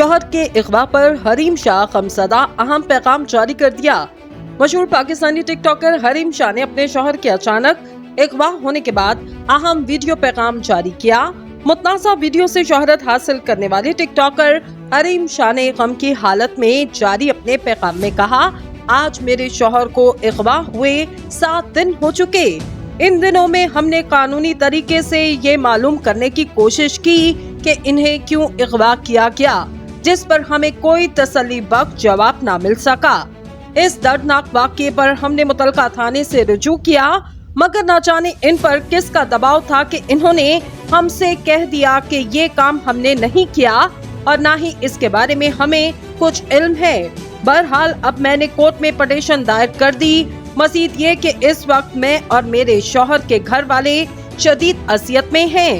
शौहर के अगवा पर हरीम शाह गमज़दा अहम पैगाम जारी कर दिया। मशहूर पाकिस्तानी टिकटॉकर हरीम शाह ने अपने शौहर के अचानक अगवा होने के बाद अहम वीडियो पैगाम जारी किया। मुतनाज़ा वीडियो से शोहरत हासिल करने वाले टिकटॉकर हरीम शाह ने गम की हालत में जारी अपने पैगाम में कहा, आज मेरे शौहर को अगवा हुए 7 दिन हो चुके। इन दिनों में हमने कानूनी तरीके से ये मालूम करने की कोशिश की कि इन्हें क्यों अगवा किया गया, जिस पर हमें कोई तसल्ली बख्श जवाब ना मिल सका। इस दर्दनाक वाक़ये पर हमने मुतलका थाने से रुजू किया, मगर न जाने इन पर किसका दबाव था कि इन्होंने हमसे कह दिया कि ये काम हमने नहीं किया और ना ही इसके बारे में हमें कुछ इल्म है। बहरहाल अब मैंने कोर्ट में पिटीशन दायर कर दी। मजीद ये कि इस वक्त मैं और मेरे शौहर के घर वाले शदीद असियत में हैं।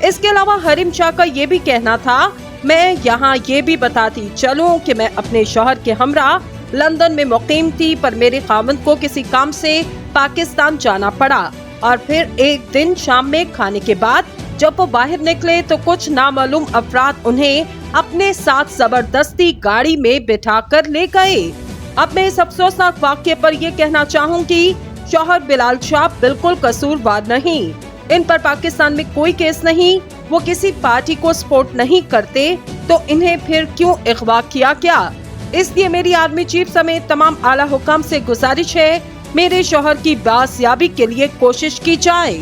इसके अलावा हरीम शाह का ये भी कहना था, मैं यहाँ ये भी बताती चलूं कि मैं अपने शौहर के हमरा लंदन में मुकीम थी, पर मेरे खामद को किसी काम से पाकिस्तान जाना पड़ा और फिर एक दिन शाम में खाने के बाद जब वो बाहर निकले तो कुछ नामालूम अफराद उन्हें अपने साथ जबरदस्ती गाड़ी में बिठा कर ले गए। अब मैं इस अफसोसनाक वाक़ये पर यह कहना चाहूंगी, शौहर बिलाल शाह बिल्कुल कसूरवार नहीं। इन पर पाकिस्तान में कोई केस नहीं, वो किसी पार्टी को सपोर्ट नहीं करते, तो इन्हें फिर क्यों अगवा किया गया। इसलिए मेरी आर्मी चीफ समेत तमाम आला हुकाम से गुजारिश है, मेरे शौहर की बाजियाबी के लिए कोशिश की जाए।